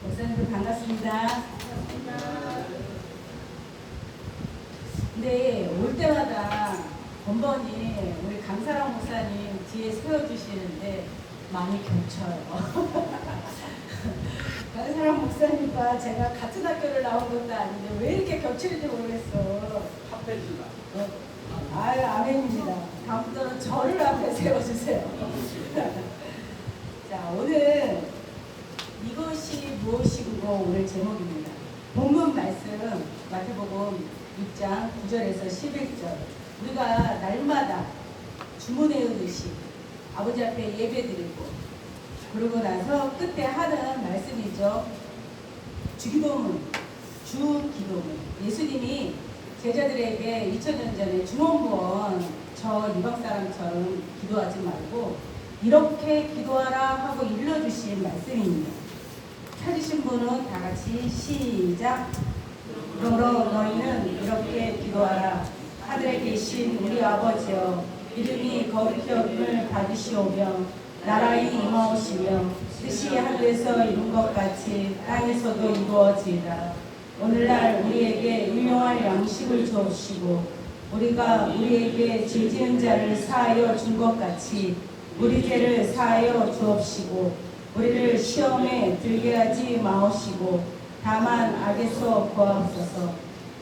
목사님들 반갑습니다. 근데 올 때마다 번번이 우리 강사랑 목사님 뒤에 세워주시는데 많이 겹쳐요. 강사랑 목사님과 제가 같은 학교를 나온 것도 아닌데 왜 이렇게 겹치는지 모르겠어. 합해지다. 아유, 아멘입니다. 다음부터는 저를 앞에 세워주세요. 자, 오늘 이것이 무엇이고 오늘 제목입니다. 본문 말씀 마태복음 6장 9절에서 11절. 우리가 날마다 주문에 의듯이 아버지 앞에 예배드리고 그러고 나서 끝에 하는 말씀이죠. 주기도문, 주기도문. 예수님이 제자들에게 2000년 전에 중원부원 저 이방 사람처럼 기도하지 말고 이렇게 기도하라 하고 일러주신 말씀입니다. 찾으신 분은 다 같이 시작. 그러므로 너희는 이렇게 기도하라. 하늘에 계신 우리 아버지여, 이름이 거룩히 여김을 받으시오며 나라의 임하오시며 뜻이 하늘에서 이룬 것 같이 땅에서도 이루어지이다. 오늘날 우리에게 일용할 양식을 주옵시고 우리가 우리에게 죄 지은 자를 사하여 준 것 같이 우리 죄를 사하여 주옵시고 우리를 시험에 들게 하지 마옵시고 다만 악에서 구하옵소서.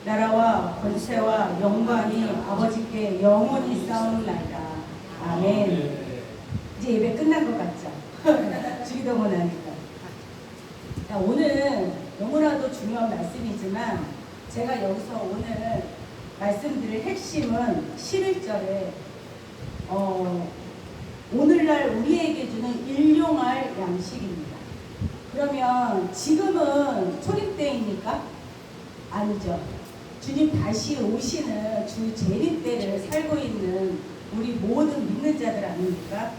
나라와 권세와 영광이 아버지께 영원히 쌓옵나이다. 아멘. 이제 예배 끝난 것 같죠? 주기도문 하니까. 오늘 너무나도 중요한 말씀이지만 제가 여기서 오늘 말씀드릴 핵심은 11절에 오늘날 우리에게 주는 일용할 양식입니다. 그러면 지금은 초림 때입니까? 아니죠. 주님 다시 오시는 주 재림 때를 살고 있는 우리 모든 믿는 자들 아닙니까?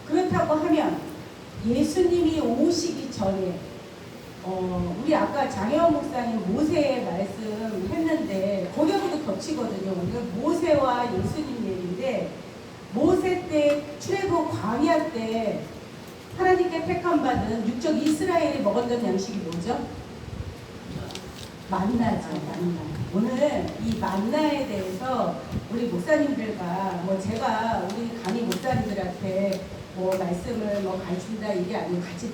그렇다고 하면 예수님이 오시기 전에 우리 아까 장혜원 목사님 모세 말씀 했는데 거기하고도 겹치거든요. 오늘 모세와 예수님 얘기인데 모세 때 출애굽 광야 때 하나님께 택함 받은 육적 이스라엘이 먹었던 양식이 뭐죠? 만나죠. 만나. 오늘 이 만나에 대해서 우리 목사님들과 제가 우리 강의 목사님들한테 말씀을 가르친다 이게 아니고 같이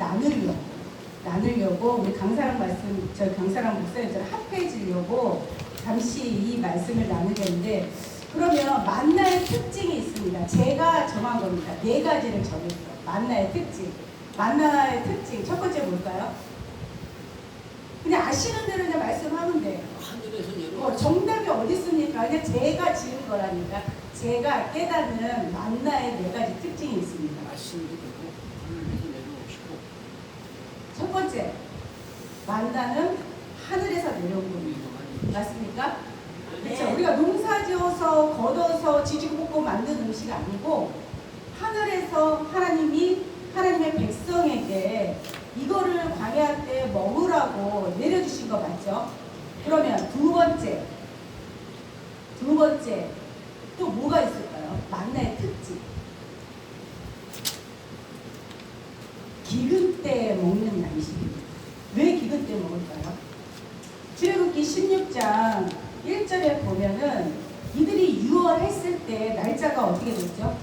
나누려고 우리 강사랑 말씀 저 강사랑 목사님처럼 합해지려고 잠시 이 말씀을 나누겠는데 그러면 만나의 특징이 있습니다. 제가 정한 겁니다. 4가지를 정했어요. 만나의 특징. 만나의 특징 첫 번째 뭘까요? 그냥 아시는 대로 그냥 말씀하면 돼요. 정답이 어디 있습니까? 그냥 제가 지은 거라니까. 제가 깨닫는 만나의 4가지 특징이 있습니다. 첫 번째, 만나는 하늘에서 내려온 겁니다. 맞습니까? 그렇죠? 우리가 농사지어서 걷어서 지지고 볶고 만든 음식이 아니고 하늘에서 하나님이 하나님의 백성에게 이거를 광야 때 먹으라고 내려주신 거 맞죠? 그러면 두 번째 또 뭐가 있을까요? 만나의 특징. 기근 때 먹는 양식입니다. 왜 기근 때 먹을까요? 출애굽기 16장 1절에 보면은 이들이 유월했을 때 날짜가 어떻게 됐죠?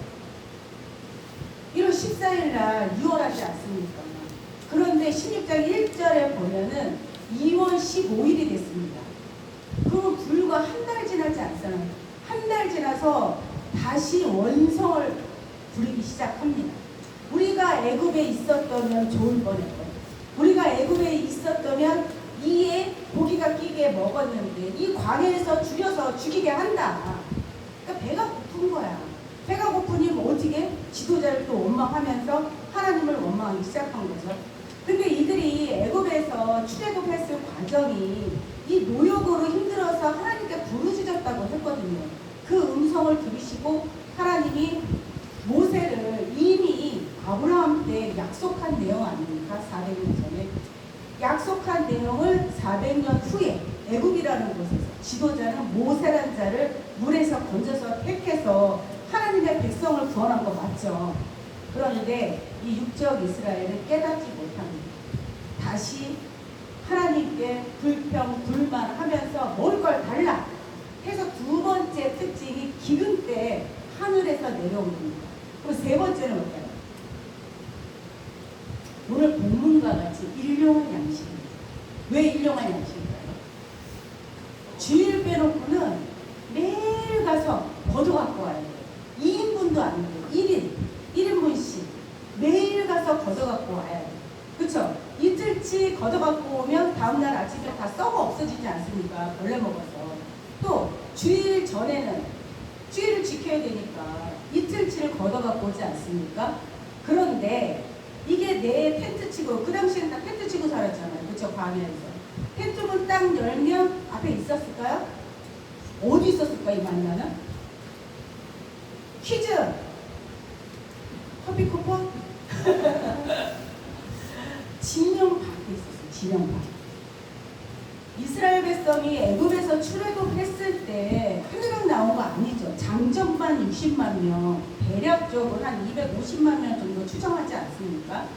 1월 14일 날 유월하지 않습니까? 그런데 16장 1절에 보면은 2월 15일이 됐습니다. 그러면 불과 한 달 지나지 않잖아요. 한 달 지나서 다시 원성을 부리기 시작합니다. 우리가 애굽에 있었다면 좋을 뻔했고 우리가 애굽에 있었다면 이에 고기가 끼게 먹었는데 이 광야에서 줄여서 죽이게 한다. 그러니까 배가 고픈 거야. 배가 고프니 어떻게 지도자를 또 원망하면서 하나님을 원망하기 시작한 거죠. 근데 이들이 애굽에서 출애굽했을 과정이 이 노역으로 힘들어서 하나님께 부르짖었다고 했거든요. 그 음성을 들으시고 하나님이 모세를 이미 아브라함 때 약속한 내용 아닙니까? 400년 전에 약속한 내용을 400년 후에 애굽이라는 곳에서 지도자는 모세란 자를 물에서 건져서 택해서 하나님의 백성을 구원한 거 맞죠? 그런데 이 육적 이스라엘은 깨닫지 못합니다. 다시 하나님께 불평, 불만하면서 먹을 걸 달라 해서 두 번째 특징이 기근 때 하늘에서 내려온 겁니다. 그리고 세 번째는 뭘까요? 오늘 본문과 같이 일용할 양식입니다. 왜 일용할 양식일까요? 주일 빼놓고는 매일 가서 걷어갖고 와야 돼요. 2인분도 아니고 1인분씩 매일 가서 걷어갖고 와야 돼요. 그쵸? 이틀치 걷어갖고 오면 다음날 아침에 다 썩어 없어지지 않습니까? 벌레 먹어서. 또 주일 전에는 주일을 지켜야 되니까 이틀치를 걷어갖고 오지 않습니까? 그런데 이게 내 텐트 치고, 그 당시에는 다 텐트 치고 살았잖아요. 그쵸? 광야에서. 텐트문 딱 열면 앞에 있었을까요? 어디 있었을까, 이 만나는? 퀴즈! 커피 쿠폰? 진영 밖에 있었어요. 진영 밖. 이스라엘 백성이 애굽에서 출애굽했을 때 한두 명 나온 거 아니죠. 장정만 60만 명, 대략적으로 한 250만 명 정도 추정하지 않습니까?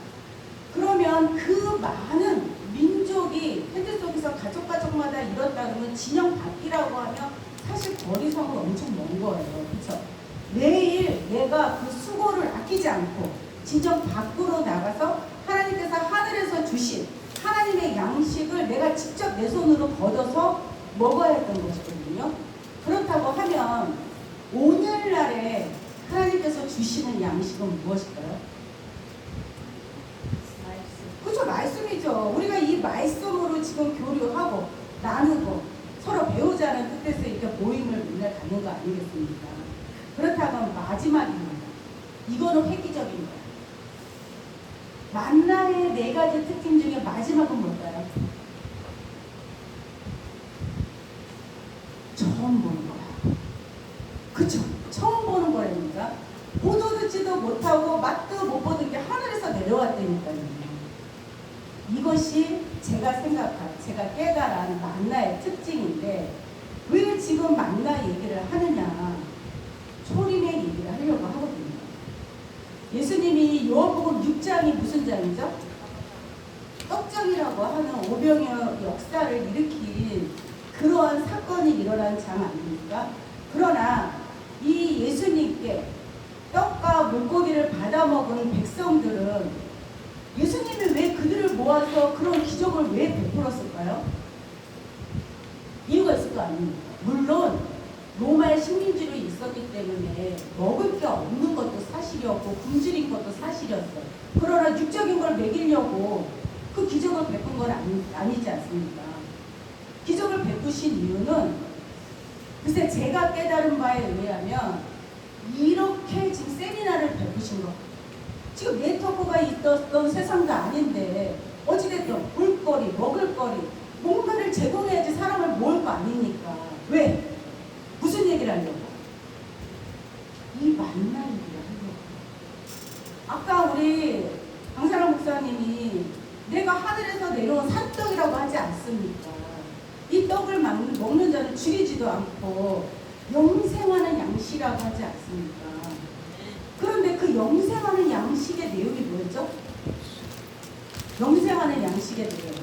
그러면 그 많은 민족이 텐트 속에서 가족마다 이뤘다 그러면 진영 밖이라고 하면 사실 거리상으로 엄청 먼 거예요. 그렇죠? 매일 내가 그 수고를 아끼지 않고 진정 밖으로 나가서 하나님께서 하늘에서 주신 하나님의 양식을 내가 직접 내 손으로 걷어서 먹어야 했던 것이거든요. 그렇다고 하면 오늘날에 하나님께서 주시는 양식은 무엇일까요? 그렇죠. 말씀이죠. 우리가 이 말씀으로 지금 교류하고 나누고 서로 배우자는 뜻에서 이렇게 모임을 맨날 갖는 거 아니겠습니까? 그렇다면 마지막입니다. 이거는 획기적인 거예요. 만나의 네 가지 특징 중에 마지막은 뭘까요? 처음 보는 거야. 그쵸? 처음 보는 거랍니다. 보도 듣지도 못하고 맛도 못 보던 게 하늘에서 내려왔다니까요. 이것이 제가 제가 깨달은 만나의 특징인데, 왜 지금 만나 얘기를 하느냐? 초림의 얘기를 하려고 하거든요. 예수님이 요한복음 6장이 무슨 장이죠? 떡장이라고 하는 오병이어 역사를 일으킨 그러한 사건이 일어난 장 아닙니까? 그러나 이 예수님께 떡과 물고기를 받아먹은 백성들은 예수님이 왜 그들을 모아서 그런 기적을 왜 베풀었을까요? 이유가 있을 거 아닙니까? 물론 로마의 식민지로 있었기 때문에 먹을 게 없는 것도 사실이었고 굶주린 것도 사실이었어요. 그러나 육적인 걸 먹이려고 그 기적을 베푼 건 아니지 않습니까? 기적을 베푸신 이유는 글쎄 제가 깨달은 바에 의하면 이렇게 지금 세미나를 베푸신 것, 지금 네트워크가 있었던 세상도 아닌데 어찌됐든 볼거리, 먹을거리 뭔가를 제공해야지 사람을 모을 거 아닙니까? 왜? 무슨 얘기를 하려고? 이 만나 얘기를 하려고. 아까 우리 강사랑 목사님이 내가 하늘에서 내려온 산떡이라고 하지 않습니까? 이 떡을 먹는 자는 줄이지도 않고 영생하는 양식이라고 하지 않습니까? 그런데 그 영생하는 양식의 내용이 뭐였죠? 영생하는 양식의 내용.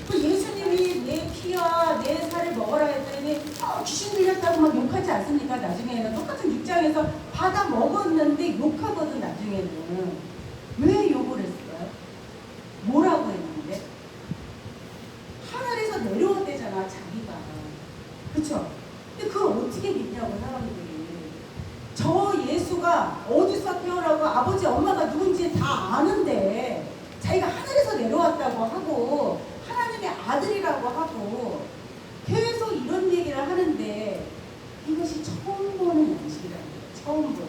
그 예수님이 내 피와 내 살을 먹어라 했더니 귀신 들렸다고 막 욕하지 않습니까? 나중에는 똑같은 6장에서 받아 먹었는데 욕하거든. 나중에는 왜 욕을 했을까요? 뭐라고 했는데? 하늘에서 내려왔대잖아, 자기가. 그쵸? 근데 그걸 어떻게 믿냐고, 사람들이. 저 예수가 어디서 태어나고 아버지 엄마가 누군지 다 아는데 자기가 하늘에서 내려왔다고 하고 하나님의 아들이라고 하고 계속 이런 얘기를 하는데, 이것이 처음 보는 양식이라는 거예요. 처음 보는.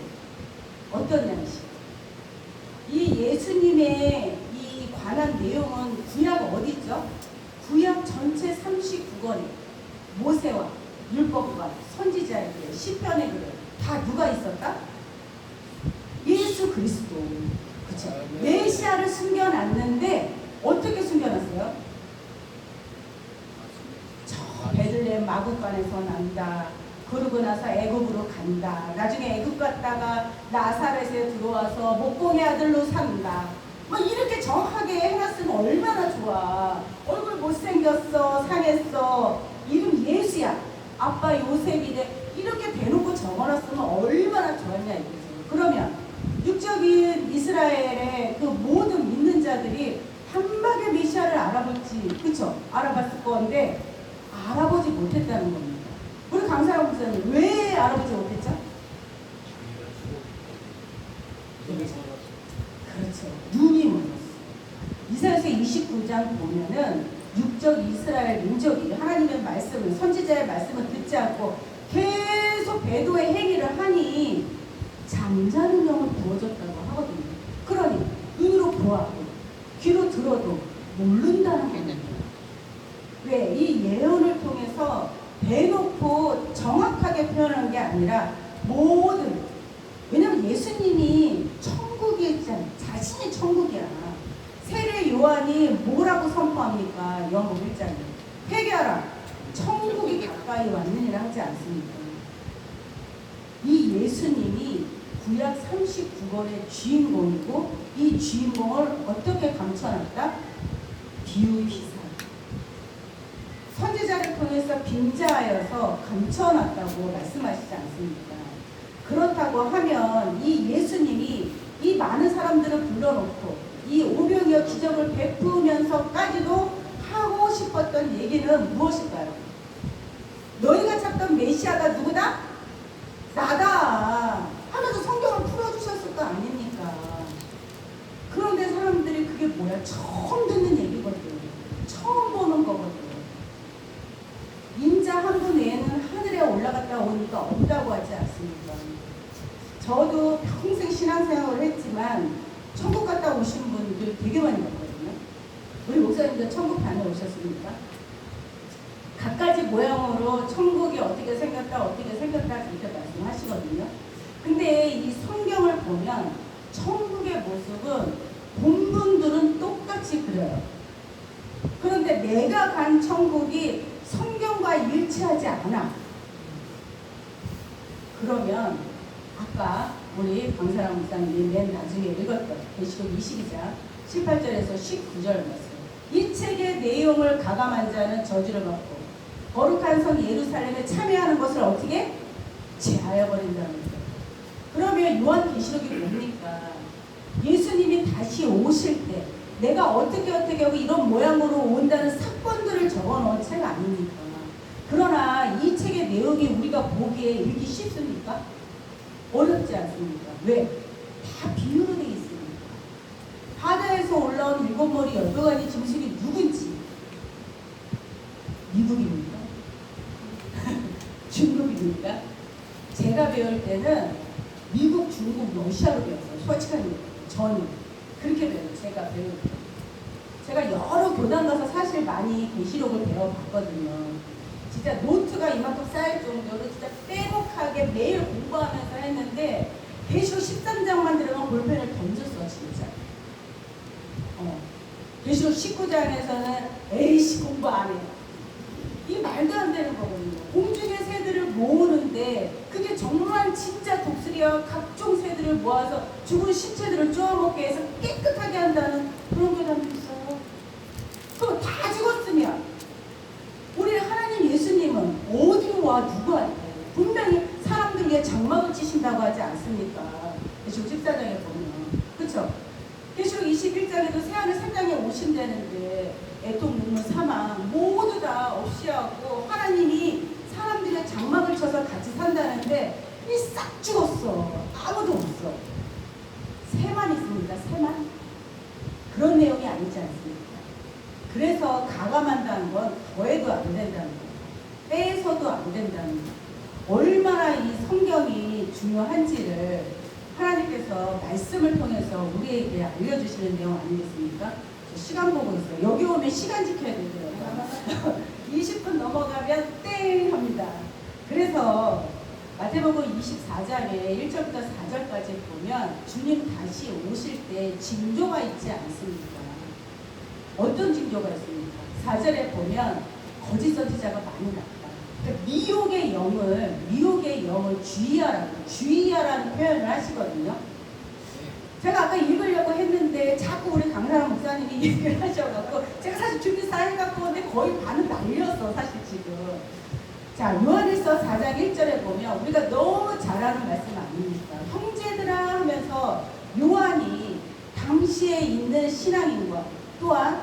어떤 양식? 이 예수님의 이 관한 내용은 구약 어디 있죠? 구약 전체 39권에 모세와 율법과 선지자의 글, 시편의 글 다 누가 있었다? 예수 그리스도. 그쵸? 메시아를 숨겨놨는데 어떻게 숨겨놨어요? 저 베들레헴 마구간에서 난다. 그러고 나서 애굽으로 간다. 나중에 애굽 갔다가 나사렛에 들어와서 목공의 아들로 산다. 뭐 이렇게 정확하게 해놨으면 얼마나 좋아. 못생겼어, 상했어, 이름 예수야, 아빠 요셉이래, 이렇게 대놓고 적어놨으면 얼마나 좋았냐 이거죠. 그러면 육적인 이스라엘의 그 모든 믿는 자들이 단박에 메시아를 알아볼지, 그쵸? 알아봤을 건데 알아보지 못했다는 겁니다. 우리 강사람 목사님 왜 알아보지 못했죠? 그렇죠. 눈이 멀었어. 이사야서 29장 보면은 육적 이스라엘 민족이 하나님의 말씀을, 선지자의 말씀을 듣지 않고 계속 배도의 행위를 하니 잠자는 영을 부어줬다고 하거든요. 그러니 눈으로 보아도 귀로 들어도 모른다는 겁니다. 왜? 이 예언을 통해서 대놓고 정확하게 표현한 게 아니라 모든, 왜냐면 예수님이 천국에 있잖아. 자신이 천국이야. 세례 요한이 뭐라고 선포합니까? 요한복음 1장에 회개하라, 천국이 가까이 왔느니라 하지 않습니까? 이 예수님이 구약 39권의 주인공이고, 이 주인공을 어떻게 감춰놨다? 비유시사, 선지자를 통해서 빙자하여서 감춰놨다고 말씀하시지 않습니까? 그렇다고 하면 이 예수님이 이 많은 사람들을 불러놓고 이 오병이어 기적을 베푸면서까지도 하고 싶었던 얘기는 무엇일까요? 너희가 찾던 메시아가 누구다? 나다 하면서 성경을 풀어주셨을 거 아닙니까? 그런데 사람들이 그게 뭐야? 처음 듣는 얘기거든. 처음 보는 거거든. 인자 한 분 외에는 하늘에 올라갔다 오니까 없다고 하지 않습니까? 저도 평생 신앙생활을 했지만 천국 갔다 오신 분들 되게 많이 봤거든요. 우리 목사님도 천국 다녀오셨습니까? 갖가지 모양으로 천국이 어떻게 생겼다 어떻게 생겼다 이렇게 말씀하시거든요. 근데 이 성경을 보면 천국의 모습은 본문들은 똑같이 그려요. 그런데 내가 간 천국이 성경과 일치하지 않아. 그러면 아까 우리 강사랑 목사님이 맨 나중에 읽었던 계시록 22장 18절에서 19절 말씀, 이 책의 내용을 가감한 자는 저주를 받고 거룩한 성 예루살렘에 참여하는 것을 어떻게? 제하여 버린다는 거예요. 그러면 요한계시록이 뭡니까? 예수님이 다시 오실 때 내가 어떻게 하고 이런 모양으로 온다는 사건들을 적어놓은 책 아닙니까? 그러나 이 책의 내용이 우리가 보기에 읽기 쉽습니까? 어렵지 않습니까? 왜? 다 비유로 되어 있습니다. 바다에서 올라온 일곱 머리 열두 가지 짐승이 누군지 미국입니까? 중국입니까? 제가 배울 때는 미국, 중국, 러시아로 배웠어요. 솔직하게 저는 그렇게 배워요. 제가 배울 때. 제가 여러 교단 가서 사실 많이 계시록을 배워봤거든요. 진짜 노트가 이만큼 쌓일 정도로 진짜 빼곡하게 매일 공부하면서 했는데 계시록 13장만 들으면 볼펜을 던졌어 진짜. 계시록 19장에서는 에이씨 공부 안 해. 이게 말도 안 되는 거거든요. 공중의 새들을 모으는데 그게 정말 진짜 독수리와 각종 새들을 모아서 죽은 신체들을 쪼아먹게 해서 깨끗하게 한다는 그런 교단도 있어요. 그럼 다 죽었으면 우리 하나님 예수님은 어디로 와 누가 할까요? 분명히 사람들 위해 장막을 치신다고 하지 않습니까? 계시록 14장에 보면. 그쵸? 계시록 21장에도 새하늘 3장에 오신다는데 애통, 눈물, 사망 모두 다 없이 하고 하나님이 사람들의 장막을 쳐서 같이 산다는데 이 싹 죽었어. 아무도 없어. 새만 있습니다. 새만. 그런 내용이 아니지 않습니까? 그래서 가감한다는 건 더해도 안 된다는 거, 빼서도 안 된다는 거. 얼마나 이 성경이 중요한지를 하나님께서 말씀을 통해서 우리에게 알려주시는 내용 아니겠습니까? 시간 보고 있어요. 여기 오면 시간 지켜야 되더라고요. 20분 넘어가면 땡 합니다. 그래서 마태복음 24장에 1절부터 4절까지 보면 주님 다시 오실 때 징조가 있지 않습니까? 어떤 징조가 있습니까? 4절에 보면 거짓 선지자가 많이 났다. 그러니까 미혹의 영을 주의하라는 표현을 하시거든요. 제가 아까 읽으려고 했는데 자꾸 우리 강사람 목사님이 얘기를 하셔갖고 제가 사실 준비 다 해갖고 근데 거의 반은 날렸어 사실 지금. 자, 요한일서 4장 1절에 보면 우리가 너무 잘 아는 말씀 아닙니까? 형제들아 하면서 요한이 당시에 있는 신앙인과 또한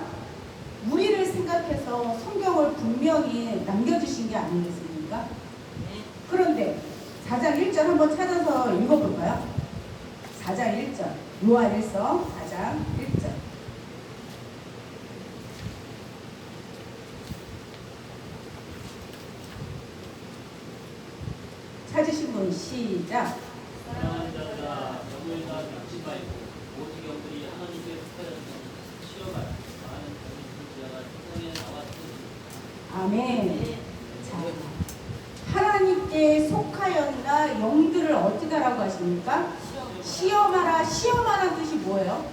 우리를 생각해서 성경을 분명히 남겨주신 게 아니겠습니까? 그런데 4장 1절 한번 찾아서 읽어볼까요? 4장 1절 요한일서 4장 1절 찾으신 분 시작. 사랑하는 자들아 영혼이나 명심하고 오직 영들이 하나님께 속하였던 시험할 많은 자가 세상에 나왔으니 아멘. 자, 하나님께 속하였나 영들을 어떻게 하라고 하십니까? 시험하라. 시험하라는 뜻이 뭐예요?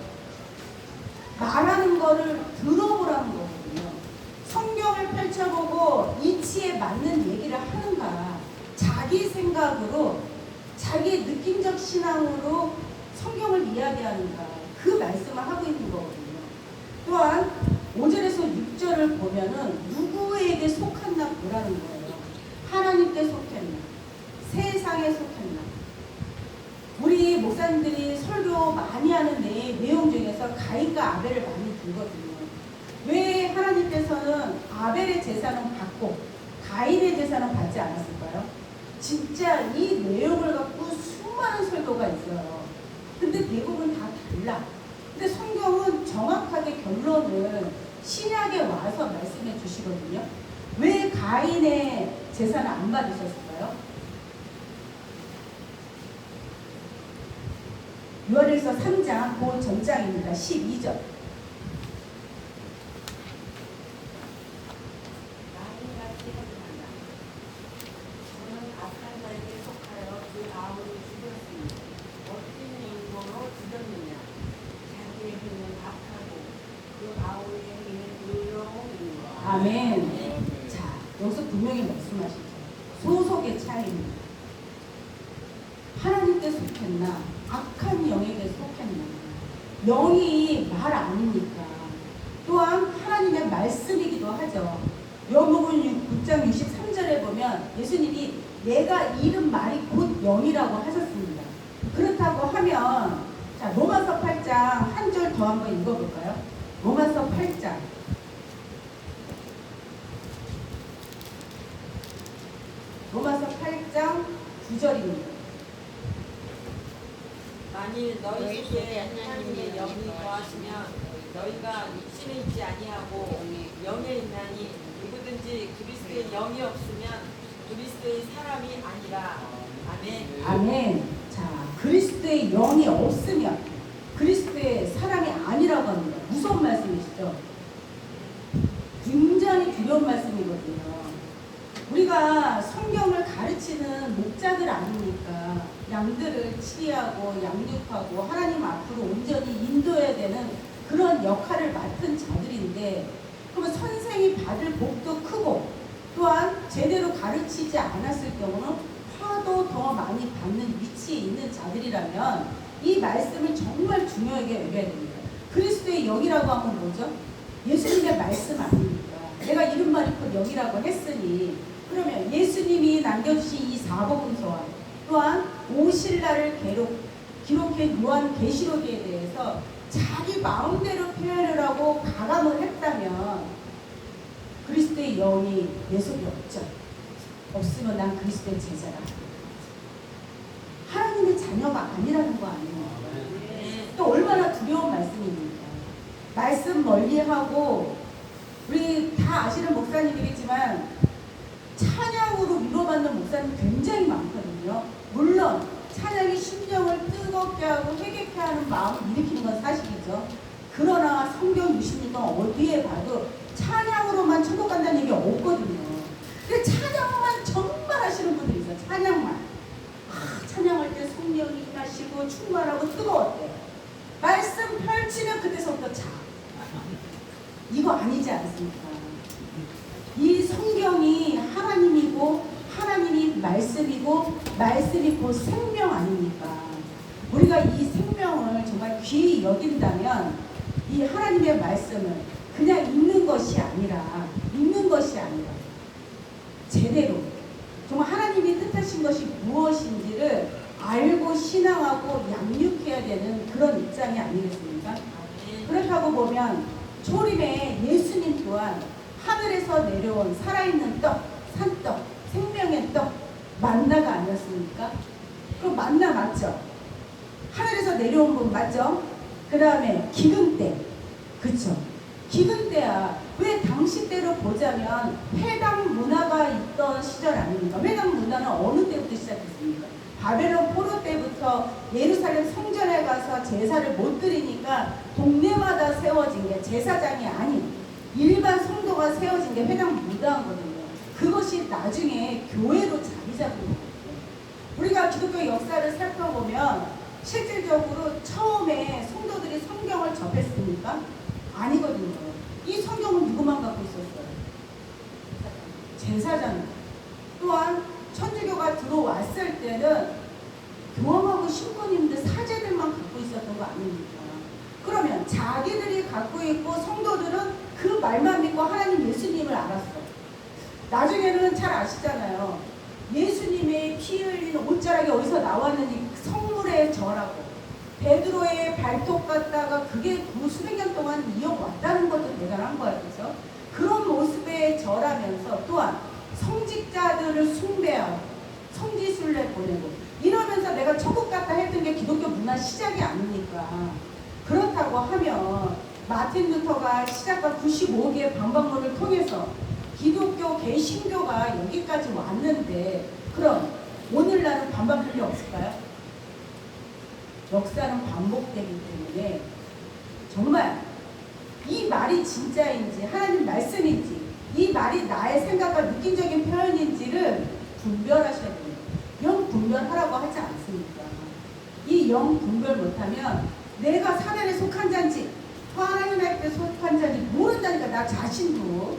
말하는 거를 들어보라는 거거든요. 성경을 펼쳐보고 이치에 맞는 얘기를 하는가, 자기 생각으로 자기 느낌적 신앙으로 성경을 이야기하는가, 그 말씀을 하고 있는 거거든요. 또한 5절에서 6절을 보면은 누구에게 속했나 보라는 거예요. 하나님께 속했나, 세상에 속했나. 우리 목사님들이 설교 많이 하는 내용 중에서 가인과 아벨을 많이 들거든요. 왜 하나님께서는 아벨의 제사는 받고 가인의 제사는 받지 않았을까요? 진짜 이 내용을 갖고 수많은 설교가 있어요. 근데 대부분 다 달라. 근데 성경은 정확하게 결론을 신약에 와서 말씀해 주시거든요. 왜 가인의 제사는 안 받으셨을까요? 요한일서 3장 그 전장입니다. 12절. 아멘. 자, 여기서 분명히 말씀하시죠. 소속의 차이입니다. 하나님께 속했나, 악한 영에게 속했나. 영이 말 아니니까. 또한 하나님의 말씀이기도 하죠. 요한복음 9장 63절에 보면 예수님이 내가 이른 말이 곧 영이라고 하셨습니다. 그렇다고 하면 자, 로마서 8장 한 절 더 한번 읽어볼까요? 로마서 8장 로마서 8장 9절입니다. 만일 너희 속에 하나님의 영이 거하시면 너희가 육신에 있지 아니하고 영에 있나니 누구든지 그리스도의 영이 없으면 그리스도의 사람이 아니라. 아멘. 아멘. 자, 그리스도의 영이 없으면 그리스도의 사람이 아니라고 합니다. 무서운 말씀이시죠? 굉장히 두려운 말씀이거든요. 우리가 성경을 가르치는 목자들 아닙니까? 양들을 치리하고 양육하고 하나님 앞으로 온전히 인도해야 되는 그런 역할을 맡은 자들인데, 그러면 선생이 받을 복도 크고 또한 제대로 가르치지 않았을 경우는 화도 더 많이 받는 위치에 있는 자들이라면 이 말씀을 정말 중요하게 여겨야 됩니다. 그리스도의 영이라고 하면 뭐죠? 예수님의 말씀 아닙니까? 내가 이른 말이 곧 영이라고 했으니, 그러면 예수님이 남겨주신 이 사복음서와 또한 오실 날을 기록해 요한 계시록에 대해서 자기 마음대로 표현을 하고 가감을 했다면 그리스도의 영이 내 속에 없죠. 없으면 난 그리스도의 제자라. 하나님의 자녀가 아니라는 거 아니에요. 또 얼마나 두려운 말씀입니까? 말씀 멀리하고, 우리 다 아시는 목사님이겠지만 찬양으로 위로받는 목사님 굉장히 많거든요. 물론 찬양이 심정을 뜨겁게 하고 회개케 하는 마음을 일으키는 건 사실이죠. 그러나 성경 60년 동안 어디에 봐도 찬양으로만 천국 간다는 얘기 없거든요. 근데 찬양만 정말 하시는 분들이 있어요. 찬양만. 찬양할 때 성령이 임하시고 충만하고 뜨거웠대요. 말씀 펼치면 그때서부터 자. 이거 아니지 않습니까? 이 성경이 하나님이고 하나님이 말씀이고 말씀이 곧 생명 아닙니까? 우리가 이 생명을 정말 귀히 여긴다면 이 하나님의 말씀을 그냥 읽는 것이 아니라 제대로 정말 하나님이 뜻하신 것이 무엇인지를 알고 신앙하고 양육해야 되는 그런 입장이 아니겠습니까? 그렇다고 보면 초림에 예수님 또한 하늘에서 내려온 살아있는 떡, 산떡, 생명의 떡, 만나가 아니었습니까? 그럼 만나 맞죠? 하늘에서 내려온 분 맞죠? 그 다음에 기근때, 그쵸? 기근때야. 왜 당시 때로 보자면 회당 문화가 있던 시절 아닙니까? 회당 문화는 어느 때부터 시작했습니까? 바벨론 포로 때부터 예루살렘 성전에 가서 제사를 못 드리니까 동네마다 세워진 게 제사장이 아닌 일반 성도가 세워진 게 회당 문화거든요. 그것이 나중에 교회로 자리 잡은 거예요. 우리가 기독교 역사를 살펴보면 실질적으로 처음에 성도들이 성경을 접했습니까? 아니거든요. 이 성경은 누구만 갖고 있었어요? 제사장. 또한 천주교가 들어왔을 때는 교황하고 신부님들 사제들만 갖고 있었던 거 아닙니까? 그러면 자기들이 갖고 있고 성도들은 그 말만 믿고 하나님 예수님을 알았어. 나중에는 잘 아시잖아요. 예수님의 피 흘린 옷자락이 어디서 나왔는지 성물에 절하고 베드로의 발톱 갖다가 그게 수백 년 동안 이어왔다는 것도 대단한 거예요. 그래서 그런 모습에 절하면서 또한 성직자들을 숭배하고 성지순례 보내고 이러면서 내가 천국 갔다 했던 게 기독교 문화 시작이 아닙니까? 그렇다고 하면 마틴 루터가 시작한 95개의 방방문을 통해서 기독교 개신교가 여기까지 왔는데 그럼 오늘날은 반박 필요 없을까요? 역사는 반복되기 때문에 정말 이 말이 진짜인지 하나님 말씀인지 이 말이 나의 생각과 느낌적인 표현인지를 분별하셔야 됩니다. 영 분별하라고 하지 않습니까? 이 영 분별 못하면 내가 사단에 속한 자인지 하나님 앞에 속한 자인지 모른다니까. 나 자신도.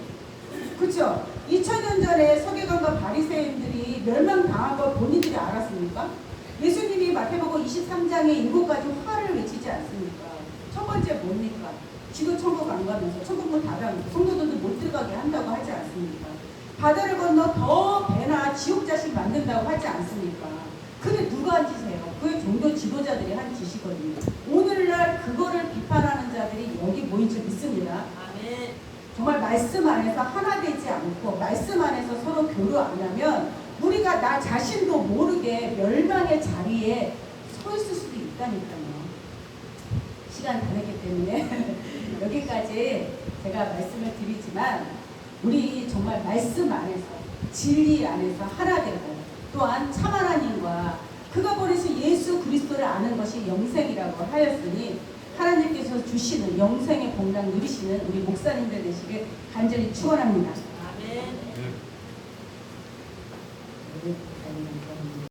그렇죠? 2000년 전에 서기관과 바리새인들이 멸망당한 걸 본인들이 알았습니까? 예수님이 마태복음 23장에 7가지 화를 외치지 않습니까? 첫 번째 뭡니까? 지도 천국 안 가면서 천국문 닫아놓고 성도들도 못 들어가게 한다고 하지 않습니까? 바다를 건너 더 배나 지옥 자식 만든다고 하지 않습니까? 근데 누가 한 짓이에요? 그게 종교 지도자들이 한 짓이거든요. 오늘날 그거를 비판하는 자들이 여기 모인 줄 믿습니다. 아멘. 정말 말씀 안에서 하나 되지 않고 말씀 안에서 서로 교류 안 하면 우리가 나 자신도 모르게 멸망의 자리에 서 있을 수도 있다니까요. 시간 다 됐기 때문에 여기까지 제가 말씀을 드리지만 우리 정말 말씀 안에서 진리 안에서 하나 되고 또한 참 하나님과 그가 보내신 예수 그리스도를 아는 것이 영생이라고 하였으니 하나님께서 주시는 영생의 복락 누리시는 우리 목사님들 되시길 간절히 축원합니다. 아멘. 네.